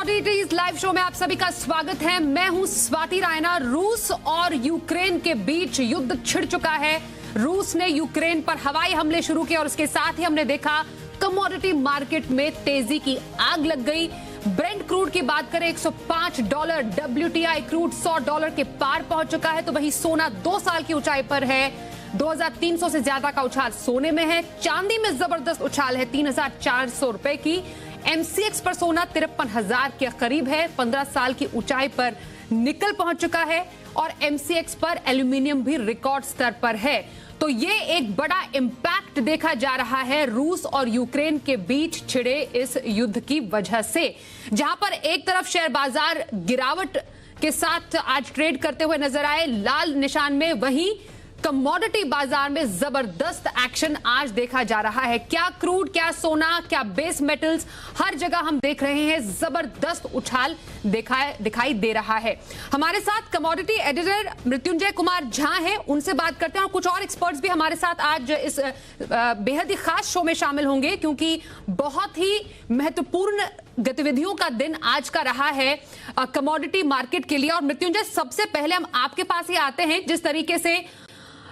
Commodities live show में आप सभी का स्वागत है। मैं हूं स्वाति रायना। रूस और यूक्रेन के बीच युद्ध छिड़ चुका है। रूस ने यूक्रेन पर हवाई हमले शुरू किए और उसके साथ ही हमने देखा कमोडिटी मार्केट में तेजी की आग लग गई। ब्रेंट क्रूड की बात करें $105, WTI क्रूड $100 के पार पहुंच चुका है, तो वही सोना 2 साल की ऊंचाई पर है। 2300 से ज्यादा का उछाल सोने में है। चांदी में जबरदस्त उछाल है 3400 रुपए की। MCX पर सोना 53,000 के करीब है। 15 साल की ऊंचाई पर निकल पहुंच चुका है और MCX पर एल्यूमिनियम भी रिकॉर्ड स्तर पर है। तो ये एक बड़ा इंपैक्ट देखा जा रहा है रूस और यूक्रेन के बीच छिड़े इस युद्ध की वजह से, जहां पर एक तरफ शेयर बाजार गिरावट के साथ आज ट्रेड करते हुए नजर आए लाल निशान में, वहीं कमोडिटी बाजार में जबरदस्त एक्शन आज देखा जा रहा है। क्या क्रूड, क्या सोना, क्या बेस मेटल्स, हर जगह हम देख रहे हैं जबरदस्त उछाल दिखाई दे रहा है। हमारे साथ कमोडिटी एडिटर मृत्युंजय कुमार झा हैं, उनसे बात करते हैं और कुछ और एक्सपर्ट्स भी हमारे साथ आज इस बेहद ही खास शो में शामिल होंगे, क्योंकि बहुत ही महत्वपूर्ण गतिविधियों का दिन आज का रहा है कमोडिटी मार्केट के लिए। और मृत्युंजय, सबसे पहले हम आपके पास ही आते हैं। जिस तरीके से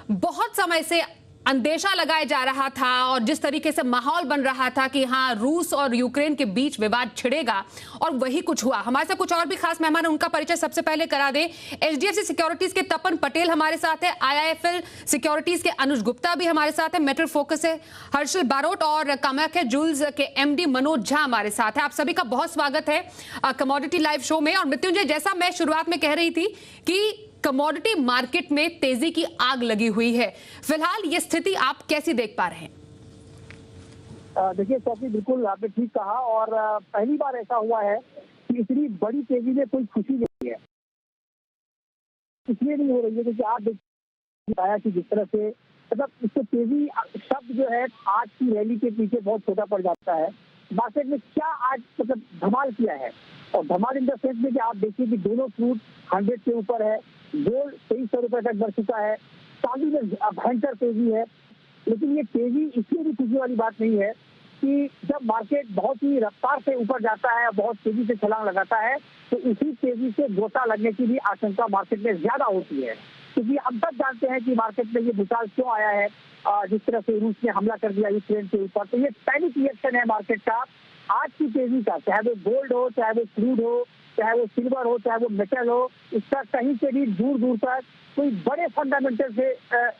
बहुत समय से अंदेशा लगाया जा रहा था और जिस तरीके से माहौल बन रहा था कि हाँ, रूस और यूक्रेन के बीच विवाद छिड़ेगा, और वही कुछ हुआ। हमारे साथ कुछ और भी खास मेहमान हैं, उनका परिचय सबसे पहले करा दें। HDFC सिक्योरिटीज के तपन पटेल हमारे साथ है, IIFL सिक्योरिटीज के अनुज गुप्ता भी हमारे साथ है, मेटल फोकस है हर्षल बारोट, और कामाख्या जूल्स के MD मनोज झा हमारे साथ है। आप सभी का बहुत स्वागत है कमोडिटी लाइव शो में। और मृत्युंजय, जैसा मैं शुरुआत में कह रही थी कि कमोडिटी मार्केट में तेजी की आग लगी हुई है, फिलहाल ये स्थिति आप कैसी देख पा रहे हैं? देखिए स्वाति, बिल्कुल आपने ठीक कहा, और पहली बार ऐसा हुआ है कि इतनी बड़ी तेजी में कोई खुशी नहीं है। इसलिए नहीं हो रही है क्योंकि आप बताया कि जिस तरह से मतलब इससे तेजी शब्द जो है आज की रैली के पीछे बहुत छोटा पड़ जाता है। मार्केट में क्या आज मतलब धमाल किया है, और धमाल इन द सेंस में कि आप देखिए कि दोनों क्रूड 100 के ऊपर है, गोल्ड 2300 रुपए तक बढ़ चुका है, चांदी में भयंकर तेजी है। लेकिन ये तेजी इसलिए भी खुशी वाली बात नहीं है कि जब मार्केट बहुत ही रफ्तार से ऊपर जाता है, बहुत तेजी से छलांग लगाता है, तो इसी तेजी से गोता लगने की भी आशंका मार्केट में ज्यादा होती है। क्योंकि हम सब जानते हैं कि मार्केट में ये भूचाल क्यों आया है। जिस तरह से रूस ने हमला कर दिया यूक्रेन के ऊपर, तो ये पैनिक रिएक्शन है मार्केट का आज की तेजी का। चाहे वो गोल्ड हो, चाहे वो क्रूड हो, चाहे वो सिल्वर हो, चाहे वो मेटल हो, इसका कहीं से भी दूर दूर तक कोई बड़े फंडामेंटल से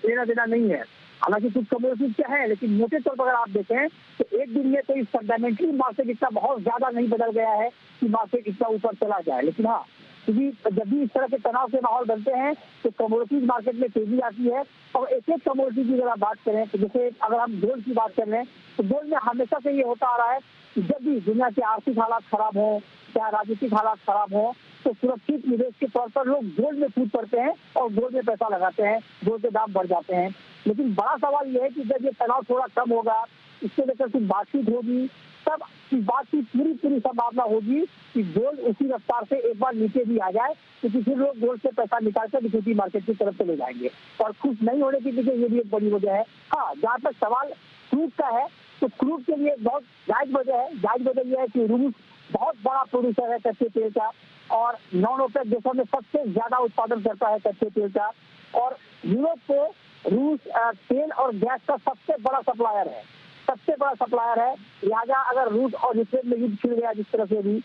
लेना देना नहीं है। हालांकि कुछ कमोडिटीज क्या है, लेकिन मोटे तौर पर अगर आप देखें तो एक दिन में कोई फंडामेंटली मार्केट इतना बहुत ज्यादा नहीं बदल गया है कि मार्केट इतना ऊपर चला जाए। लेकिन हाँ, क्योंकि जब भी इस तरह के तनाव के माहौल बनते हैं तो कमोडिटीज मार्केट में तेजी आती है। और एक एक कमोडिटी की अगर आप बात करें तो जैसे अगर हम गोल्ड की बात कर रहे हैं तो गोल्ड में हमेशा से ये होता आ रहा है कि जब भी दुनिया के आर्थिक हालात खराब हो, चाहे राजनीतिक हालात खराब हो, तो सुरक्षित निवेश के तौर पर लोग गोल्ड में कूद पड़ते हैं और गोल्ड में पैसा लगाते हैं, गोल्ड के दाम बढ़ जाते हैं। लेकिन बड़ा सवाल यह है कि जब ये तनाव थोड़ा कम होगा, इससे लेकर कुछ बातचीत होगी, तब इस बात की पूरी संभावना होगी कि गोल्ड उसी रफ्तार से एक बार नीचे भी आ जाए, क्योंकि फिर लोग गोल्ड से पैसा निकालकर इक्विटी मार्केट की तरफ चले जाएंगे। और खुश नहीं होने की पीछे ये भी एक बड़ी वजह है। हाँ, जहाँ तक सवाल क्रूड का है तो क्रूड के लिए बहुत जायज वजह है। जायज वजह यह है कि रूस बहुत बड़ा प्रोड्यूसर है कच्चे तेल का, और नॉन ओपेक देशों में सबसे ज्यादा उत्पादन करता है कच्चे तेल का, और यूरोप को रूस तेल और गैस का सबसे बड़ा सप्लायर है, सबसे बड़ा सप्लायर है। लिहाजा अगर रूस और यूक्रेन में युद्ध छिड़ गया जिस तरह से भी,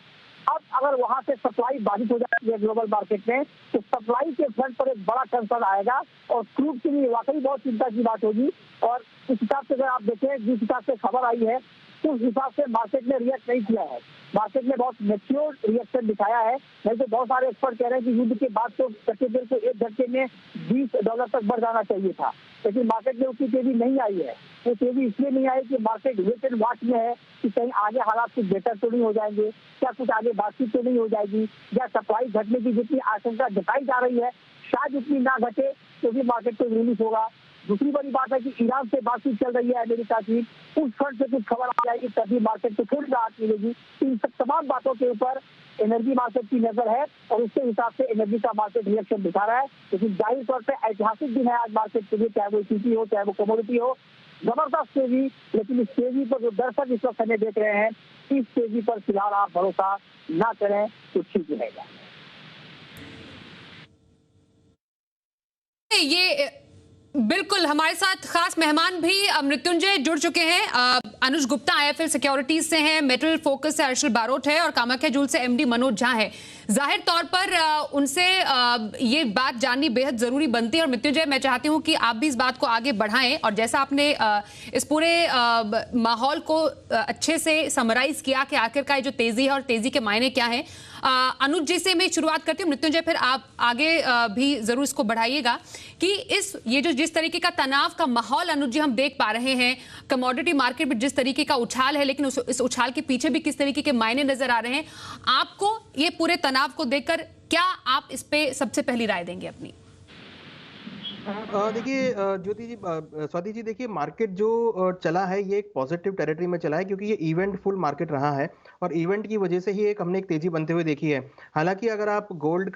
अब अगर वहां से सप्लाई बाधित हो जाती है ग्लोबल मार्केट में, तो सप्लाई के फ्रंट पर एक बड़ा कंसर्न आएगा और क्रूड के लिए वाकई बहुत चिंता की बात होगी। और इस हिसाब से अगर आप देखें, जिस हिसाब से खबर आई है उस हिसाब से मार्केट ने रिएक्ट नहीं किया है। मार्केट ने बहुत मैच्योर रिएक्शन दिखाया है। नहीं तो बहुत सारे एक्सपर्ट कह रहे हैं कि युद्ध के बाद तो कच्चे तेल को एक झटके में $20 तक बढ़ जाना चाहिए था, लेकिन मार्केट में उसकी तेजी नहीं आई है। वो तेजी इसलिए नहीं आई कि मार्केट वेट एंड वॉच में है कि कहीं आगे हालात कुछ बेहतर तो नहीं हो जाएंगे, क्या कुछ आगे बातचीत तो नहीं हो जाएगी, या सप्लाई घटने की जितनी आशंका जताई जा रही है शायद उतनी ना घटे तो भी मार्केट को रिलीफ होगा। दूसरी बड़ी बात है कि ईरान से बातचीत चल रही है अमेरिका की, उस फ्रंट से कुछ खबर आ जाएगी तभी मार्केट को थोड़ी राहत मिलेगी। इन सब तमाम बातों के ऊपर एनर्जी मार्केट की नजर है और उसके हिसाब से एनर्जी का मार्केट रिएक्शन दिखा रहा है। लेकिन जाहिर तौर पर ऐतिहासिक दिन है आज मार्केट के लिए, चाहे वो इक्विटी हो, चाहे वो कमोडिटी हो। जबरदस्त तेजी, लेकिन इस तेजी पर जो दर्शक इस वक्त हमें देख रहे हैं, इस तेजी पर फिलहाल आप भरोसा ना करें तो ठीक रहेगा। ये बिल्कुल हमारे साथ खास मेहमान भी मृत्युंजय जुड़ चुके हैं। अनुज गुप्ता आईएफएल सिक्योरिटीज से हैं, मेटल फोकस से अर्शल बारोट है और कामाख्या जूल से एमडी मनोज झा है। जाहिर तौर पर उनसे ये बात जाननी बेहद जरूरी बनती है और मृत्युंजय मैं चाहती हूं कि आप भी इस बात को आगे बढ़ाएं और जैसा आपने इस पूरे माहौल को अच्छे से समराइज किया कि आखिरकार जो तेजी है और तेजी के मायने क्या है। अनुज जी से मैं शुरुआत करती हूँ, मृत्युंजय फिर आप आगे भी जरूर इसको बढ़ाइएगा कि ये जो जिस तरीके का तनाव का माहौल अनुज जी हम देख पा रहे हैं, कमोडिटी मार्केट में जिस तरीके का उछाल है, लेकिन इस उछाल के पीछे भी किस तरीके के मायने नजर आ रहे हैं, आपको ये पूरे तनाव को देखकर क्या आप इस पे सबसे पहली राय देंगे अपनी? देखिए ज्योति जी, स्वाति जी, देखिए मार्केट जो चला है ये एक पॉजिटिव टेरिटरी में चला है क्योंकि ये इवेंट फुल मार्केट रहा है और इवेंट की वजह से ही हमने एक तेजी बनते हुए देखी है। हालांकि अगर आप गोल्ड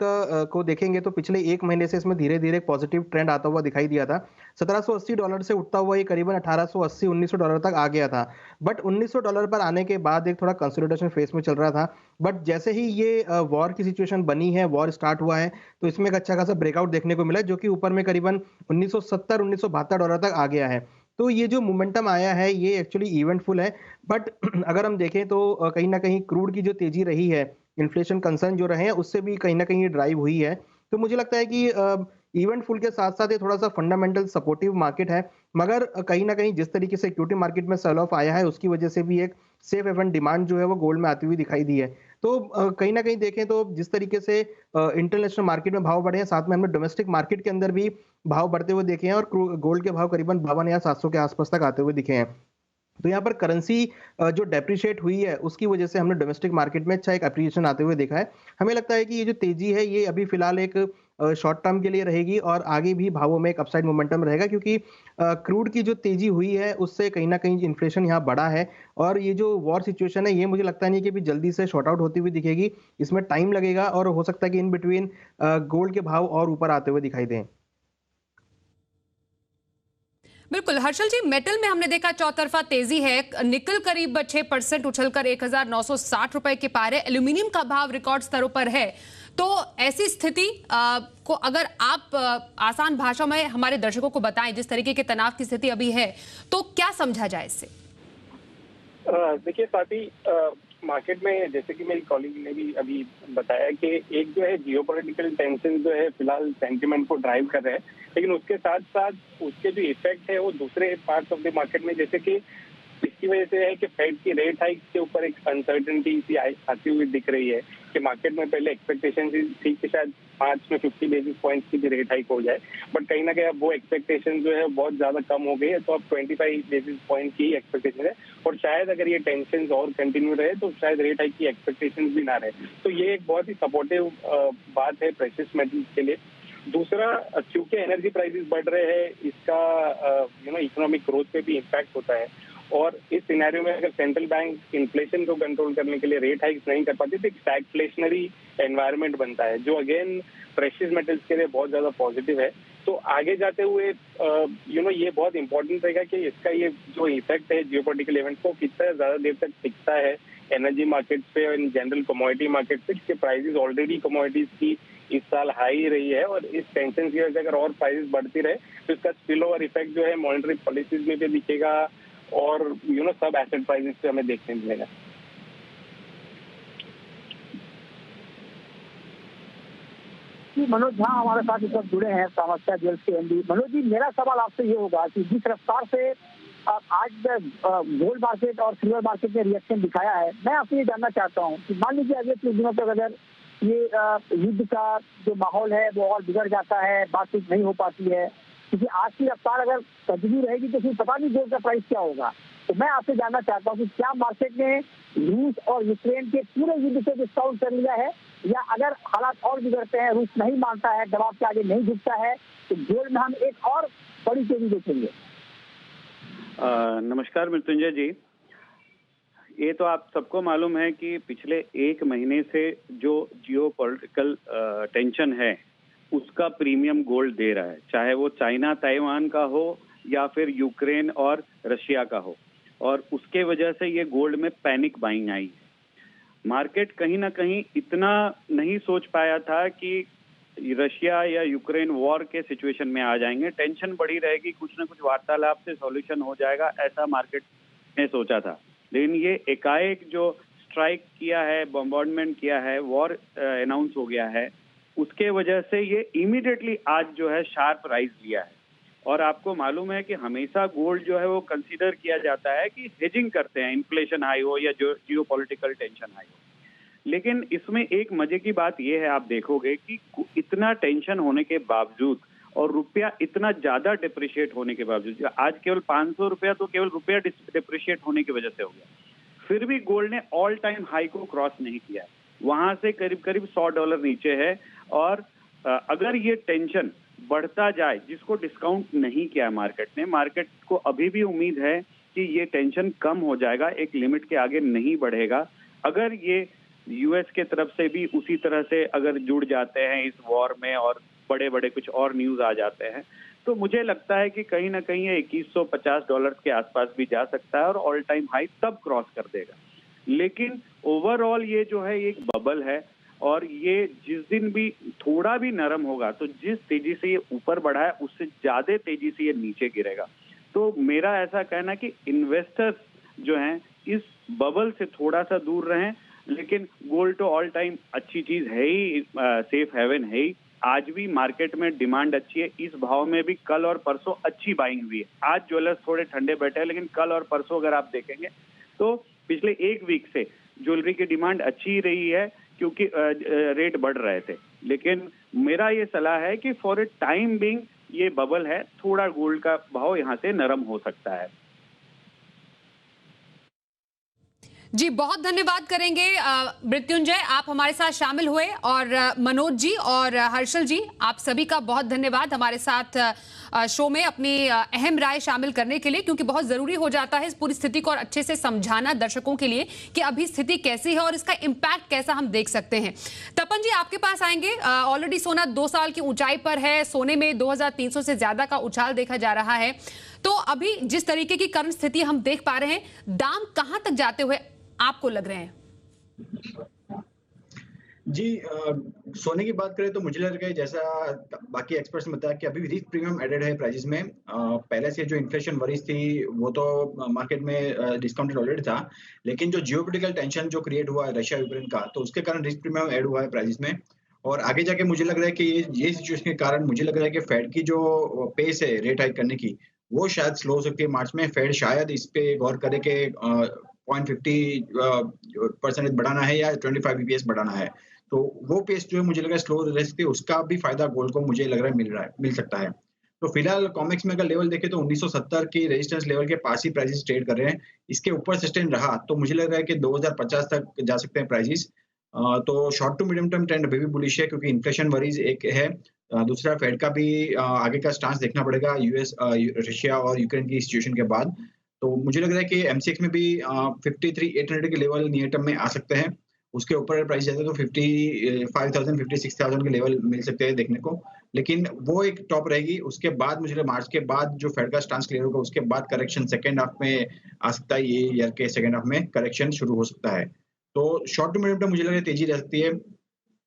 को देखेंगे तो पिछले एक महीने से इसमें धीरे धीरे एक पॉजिटिव ट्रेंड आता हुआ दिखाई दिया था। $1780 से उठता हुआ ये करीबन 1880-1900 डॉलर तक आ गया था, बट $1900 पर आने के बाद एक थोड़ा कंसोलिडेशन फेस में चल रहा था। बट जैसे ही ये वॉर की सिचुएशन बनी है, वॉर स्टार्ट हुआ है, तो इसमें एक अच्छा खासा ब्रेकआउट देखने को मिला जो कि ऊपर में करीबन $1970-1972 तक आ गया है। तो ये जो मोमेंटम आया है ये एक्चुअली इवेंटफुल है। बट अगर हम देखें तो कहीं ना कहीं क्रूड की जो तेजी रही है, इन्फ्लेशन कंसर्न जो रहे हैं, उससे भी कहीं ना कहीं ड्राइव हुई है। तो मुझे लगता है कि इवेंटफुल के साथ साथ ये थोड़ा सा फंडामेंटल सपोर्टिव मार्केट है, मगर कहीं ना कहीं जिस तरीके से इक्विटी मार्केट में सेल ऑफ आया है उसकी वजह से भी एक सेफ हेवन डिमांड जो है वो गोल्ड में आती हुई दिखाई दी है। तो कहीं ना कहीं देखें तो जिस तरीके से इंटरनेशनल मार्केट में भाव बढ़े हैं, साथ में हमने डोमेस्टिक मार्केट के अंदर भी भाव बढ़ते हुए देखे हैं और गोल्ड के भाव करीबन 52 या 700 के आसपास तक आते हुए दिखे हैं। तो यहाँ पर करेंसी जो डेप्रिशिएट हुई है उसकी वजह से हमने डोमेस्टिक मार्केट में अच्छा एक अप्रिसिएशन आते हुए देखा है। हमें लगता है कि ये जो तेजी है ये अभी फिलहाल एक शॉर्ट टर्म के लिए रहेगी और आगे भी भावों में एक अपसाइड मोमेंटम रहेगा क्योंकि क्रूड की जो तेजी हुई है उससे कहीं ना कहीं इन्फ्लेशन यहाँ बढ़ा है और ये जो वॉर सिचुएशन है ये मुझे लगता नहीं कि अभी जल्दी से शॉर्ट आउट होती हुई दिखेगी। इसमें टाइम लगेगा और हो सकता है कि इन बिटवीन गोल्ड के भाव और ऊपर आते हुए दिखाई दें। बिल्कुल हर्षल जी, मेटल में हमने देखा चौतरफा तेजी है। निकल करीब 6% उछलकर 1960 रुपए के पार है। एल्यूमिनियम का भाव रिकॉर्ड स्तरों पर है। तो ऐसी स्थिति को अगर आप आसान भाषा में हमारे दर्शकों को बताएं, जिस तरीके के तनाव की स्थिति अभी है, तो क्या समझा जाए इससे? देखिए साथी, मार्केट में जैसे कि मेरी कॉलीग ने भी अभी बताया कि एक जो है जियोपॉलिटिकल टेंशन जो है फिलहाल सेंटिमेंट को ड्राइव कर रहे हैं, लेकिन उसके साथ साथ उसके जो इफेक्ट है वो दूसरे पार्ट्स ऑफ द मार्केट में, जैसे कि इसकी वजह से है कि फेड की रेट हाइक के ऊपर एक अनसर्टेनिटी सी आती हुई दिख रही है कि मार्केट में पहले एक्सपेक्टेशन थी कि शायद 5 में 50 बेसिस पॉइंट्स की भी रेट हाइक हो जाए, बट कहीं ना कहीं अब वो एक्सपेक्टेशन जो है बहुत ज्यादा कम हो गई है। तो अब 25 बेसिस पॉइंट की एक्सपेक्टेशन है और शायद अगर ये टेंशन और कंटिन्यू रहे तो शायद रेट हाइक की एक्सपेक्टेशन भी ना रहे। तो ये एक बहुत ही सपोर्टिव बात है प्रेशियस मेटल्स के लिए। दूसरा, क्योंकि एनर्जी प्राइसेस बढ़ रहे हैं, इसका इकोनॉमिक ग्रोथ पे भी इम्पैक्ट होता है और इस सिनेरियो में अगर सेंट्रल बैंक इन्फ्लेशन को कंट्रोल करने के लिए रेट हाइक्स नहीं कर पाती तो एक स्टैगफ्लेशनरी एनवायरनमेंट बनता है जो अगेन प्रेशियस मेटल्स के लिए बहुत ज्यादा पॉजिटिव है। तो आगे जाते हुए ये बहुत इंपॉर्टेंट रहेगा कि इसका ये जो इफेक्ट है जियोपॉलिटिकल इवेंट को कितना ज्यादा देर तक टिकता है एनर्जी मार्केट पे और इन जनरल कमोडिटी मार्केट पे, जिसके प्राइसेस ऑलरेडी कमोडिटीज की इस साल हाई रही है और इस टेंशन की वजह से अगर और प्राइसेस बढ़ती रहे तो इसका स्पिल ओवर इफेक्ट जो है मॉनेटरी पॉलिसीज में भी दिखेगा और सब एसेट प्राइसेस पे हमें देखने मिलेगा। मनोज झा हमारे साथ इस वक्त जुड़े हैं, कामाख्या ज्वेल्स के एमडी। मनोज जी, मेरा सवाल आपसे ये होगा कि जिस रफ्तार से आज गोल्ड मार्केट और सिल्वर मार्केट ने रिएक्शन दिखाया है, मैं आपसे ये जानना चाहता हूँ कि मान लीजिए अगले कुछ दिनों तक अगर ये युद्ध का जो माहौल है वो और बिगड़ जाता है, बातचीत नहीं हो पाती है, क्योंकि आज की रफ्तार अगर कंटिन्यू रहेगी तो फिर पता नहीं गोल्ड का प्राइस क्या होगा। तो मैं आपसे जानना चाहता हूँ कि क्या मार्केट ने रूस और यूक्रेन के पूरे युद्ध से डिस्काउंट कर लिया है, या अगर हालात और बिगड़ते हैं, रूस नहीं मानता है, दबाव के आगे नहीं झुकता है, तो गोल्ड में हम एक और बड़ी तेजी देखेंगे? नमस्कार मृत्युंजय जी, ये तो आप सबको मालूम है कि पिछले एक महीने से जो जियोपॉलिटिकल टेंशन है उसका प्रीमियम गोल्ड दे रहा है, चाहे वो चाइना ताइवान का हो या फिर यूक्रेन और रशिया का हो, और उसके वजह से ये गोल्ड में पैनिक बाइंग आई है। मार्केट कहीं ना कहीं इतना नहीं सोच पाया था कि रशिया या यूक्रेन वॉर के सिचुएशन में आ जाएंगे, टेंशन बढ़ी रहेगी, कुछ ना कुछ वार्तालाप से सॉल्यूशन हो जाएगा, ऐसा मार्केट ने सोचा था। लेकिन ये एकाएक जो स्ट्राइक किया है, बॉम्बार्डमेंट किया है, वॉर अनाउंस हो गया है, उसके वजह से ये इमीडिएटली आज जो है शार्प राइज लिया है। और आपको मालूम है कि हमेशा गोल्ड जो है वो कंसीडर किया जाता है कि हेजिंग करते हैं, इन्फ्लेशन हाई हो या जो जियोपॉलिटिकल टेंशन हाई हो। लेकिन इसमें एक मजे की बात यह है, आप देखोगे कि इतना टेंशन होने के बावजूद और रुपया इतना ज्यादा डिप्रिशिएट होने के बावजूद, आज केवल 500 रुपया तो केवल रुपया डिप्रिशिएट होने की वजह से हो गया, फिर भी गोल्ड ने ऑल टाइम हाई को क्रॉस नहीं किया है, वहां से करीब करीब $100 नीचे है। और अगर ये टेंशन बढ़ता जाए, जिसको डिस्काउंट नहीं किया मार्केट ने, मार्केट को अभी भी उम्मीद है कि ये टेंशन कम हो जाएगा, एक लिमिट के आगे नहीं बढ़ेगा। अगर ये यूएस के तरफ से भी उसी तरह से अगर जुड़ जाते हैं इस वॉर में और बड़े बड़े कुछ और न्यूज आ जाते हैं, तो मुझे लगता है कि कहीं ना कहीं ये $2150 के आसपास भी जा सकता है और ऑल टाइम हाई तब क्रॉस कर देगा। लेकिन ओवरऑल ये जो है एक बबल है, और ये जिस दिन भी थोड़ा भी नरम होगा तो जिस तेजी से ये ऊपर बढ़ा है उससे ज्यादा तेजी से ये नीचे गिरेगा। तो मेरा ऐसा कहना कि इन्वेस्टर्स जो हैं इस बबल से थोड़ा सा दूर रहें, लेकिन गोल्ड तो ऑल टाइम अच्छी चीज है ही, सेफ हेवन है ही। आज भी मार्केट में डिमांड अच्छी है, इस भाव में भी कल और परसों अच्छी बाइंग हुई है। आज ज्वेलर्स थोड़े ठंडे बैठे हैं, लेकिन कल और परसों अगर आप देखेंगे तो पिछले एक वीक से ज्वेलरी की डिमांड अच्छी ही रही है, क्योंकि रेट बढ़ रहे थे। लेकिन मेरा ये सलाह है कि फॉर ए टाइम बिंग ये बबल है, थोड़ा गोल्ड का भाव यहाँ से नरम हो सकता है। जी बहुत धन्यवाद करेंगे मृत्युंजय, आप हमारे साथ शामिल हुए, और मनोज जी और हर्षल जी, आप सभी का बहुत धन्यवाद हमारे साथ शो में अपनी अहम राय शामिल करने के लिए, क्योंकि बहुत जरूरी हो जाता है इस पूरी स्थिति को और अच्छे से समझाना दर्शकों के लिए कि अभी स्थिति कैसी है और इसका इम्पैक्ट कैसा हम देख सकते हैं। तपन जी आपके पास आएंगे। ऑलरेडी सोना 2 साल की ऊंचाई पर है, सोने में 2300 से ज्यादा का उछाल देखा जा रहा है। तो अभी जिस तरीके की करंट स्थिति हम देख पा रहे हैं, दाम कहां तक जाते हुए आपको लग रहे हैं? जी, सोने की बात करें तो मुझे लग रहा है, जैसा बाकी एक्सपर्ट्स ने बताया, कि अभी रिस्क प्रीमियम एडेड है प्राइसेस में। पहले से जो इन्फ्लेशन वरीज थी वो तो मार्केट में डिस्काउंटेड ऑलरेडी था, लेकिन जो जियोपॉलिटिकल टेंशन जो क्रिएट हुआ है रशिया यूक्रेन का, तो उसके कारण रिस्क प्रीमियम ऐड हुआ है प्राइसेस में। और आगे जाके मुझे लग रहा है कि ये सिचुएशन के कारण मुझे लग रहा है कि फेड की जो पेस है रेट हाइक करने की, वो शायद स्लो हो सकती है मार्च में। फेड शायद इस पे गौर करे कि 0.50% बढ़ाना है या 25 bps बढ़ाना है, तो वो पेस जो है मुझे लग रहा है स्लो रह सकती है, उसका भी फायदा गोल्ड को मुझे लग रहा है मिल सकता है। तो फिलहाल कॉमेक्स में अगर लेवल देखें तो 1970 की रेजिस्टेंस लेवल के पास ही प्राइसेस ट्रेड कर रहे हैं। इसके ऊपर सस्टेन रहा तो मुझे लग रहा है कि 2050 तक जा सकते हैं प्राइसेस। तो short to medium term trend अभी भी बुलिश है, क्योंकि इन्फ्लेशन वरीज एक है, दूसरा फेड का भी आगे का स्टांस देखना पड़ेगा यूएस रशिया और यूक्रेन की सिचुएशन के बाद। तो मुझे लग रहा है कि एमसीएक्स में भी 53,800 के लेवल नियर टर्म में आ सकते हैं। उसके ऊपर प्राइस जाता है तो 55,000 56,000 के लेवल मिल सकते हैं देखने को, लेकिन वो एक टॉप रहेगी। उसके बाद मुझे मार्च के बाद जो फेड का स्टांस क्लियर होगा, उसके बाद करेक्शन सेकंड हाफ में आ सकता है, ये ईयर के सेकंड हाफ में करेक्शन शुरू हो सकता है। तो शॉर्ट टू मीडियम टर्म मुझे लग रहा है तेजी रह सकती है,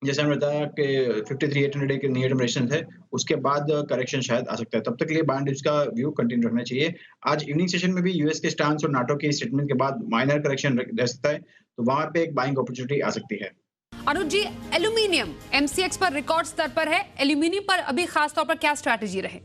जैसे हमने बताया कि 53,800 के नियर टर्म रेजिस्टेंस है, उसके बाद करेक्शन शायद आ सकता है। तब तक के लिए बाइंड का व्यू कंटिन्यू रखना चाहिए। आज इवनिंग सेशन में भी यूएस के स्टांस और नाटो की स्टेटमेंट के बाद माइनर करेक्शन रह सकता है, तो वहां पे एक बाइंग अपॉर्चुनिटी आ सकती है। अनुज जी, एल्यूमिनियम एमसीएक्स पर रिकॉर्ड स्तर पर है, एल्यूमिनियम पर अभी खास तौर पर क्या स्ट्रैटेजी रहे?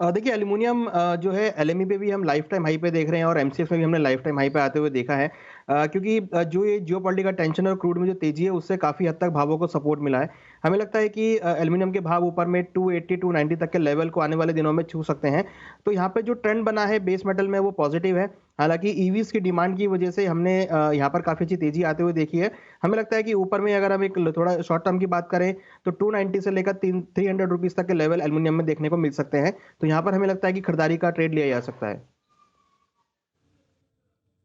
देखिए एल्यूमिनियम जो है एलएमई पे भी हम लाइफ टाइम हाई पे देख रहे हैं और एमसीएक्स में भी हमने लाइफ टाइम हाई पे आते हुए देखा है, क्योंकि जो ये जियोपॉलिटिकल टेंशन और क्रूड में जो तेजी है उससे काफी हद तक भावों को सपोर्ट मिला है। हमें लगता है कि एल्यूमिनियम के भाव ऊपर में 280 290 तक के लेवल को आने वाले दिनों में छू सकते हैं। तो यहाँ पे जो ट्रेंड बना है बेस मेटल में वो पॉजिटिव है। हालांकि ईवीज की डिमांड की वजह से हमने यहाँ पर काफी अच्छी तेजी आते हुए देखी है। हमें लगता है कि ऊपर में अगर हम एक थोड़ा शॉर्ट टर्म की बात करें तो 290 से लेकर 300 रुपीज तक के लेवल एल्यूमिनियम में देखने को मिल सकते हैं। तो यहाँ पर हमें लगता है कि खरीदारी का ट्रेड लिया जा सकता है।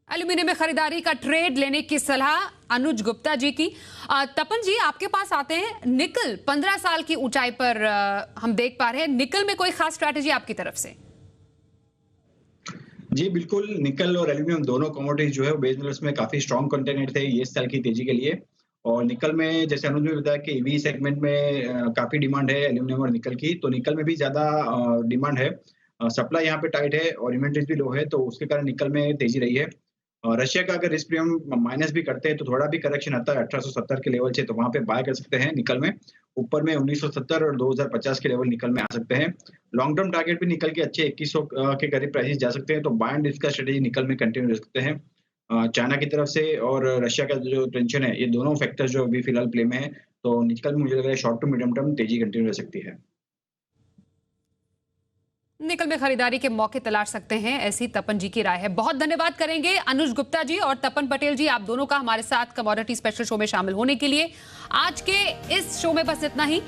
एल्यूमिनियम में खरीदारी का ट्रेड लेने की सलाह अनुज गुप्ता जी की। तपन जी, आपके पास आते हैं। निकल 15 साल की ऊंचाई पर हम देख पा रहे हैं। निकल में कोई खास स्ट्रैटेजी आपकी तरफ से? जी बिल्कुल, निकल और एल्यूमिनियम दोनों कमोडिटीज जो है वो बेस मेटल्स में काफी स्ट्रॉन्ग कंटेंट थे ये साल की तेजी के लिए। और निकल में जैसे अनुज ने बताया कि ईवी सेगमेंट में काफी डिमांड है एल्यूमिनियम और निकल की, तो निकल में भी ज्यादा डिमांड है। सप्लाई यहाँ पे टाइट है और इन्वेंटरीज भी लो है, तो उसके कारण निकल में तेजी रही है। रशिया का अगर रिस्क प्रीमियम माइनस भी करते हैं तो थोड़ा भी करेक्शन आता है 1870 के लेवल से, तो वहां पे बाय कर सकते हैं निकल में। ऊपर में 1970 और 2050 के लेवल निकल में आ सकते हैं। लॉन्ग टर्म टारगेट भी निकल के अच्छे 2100 के करीब प्राइसेस जा सकते हैं, तो बाय एंड इसका स्ट्रेटेजी निकल में कंटिन्यू रह सकते हैं। चाइना की तरफ से और रशिया का जो टेंशन है, ये दोनों फैक्टर्स जो अभी फिलहाल प्ले में है, तो निकल में मुझे लग रहा है शॉर्ट टू मीडियम टर्म तेजी कंटिन्यू रह सकती है। निकल में खरीदारी के मौके तलाश सकते हैं, ऐसी तपन जी की राय है। बहुत धन्यवाद करेंगे अनुज गुप्ता जी और तपन पटेल जी, आप दोनों का हमारे साथ कमोडिटी स्पेशल शो में शामिल होने के लिए। आज के इस शो में बस इतना ही।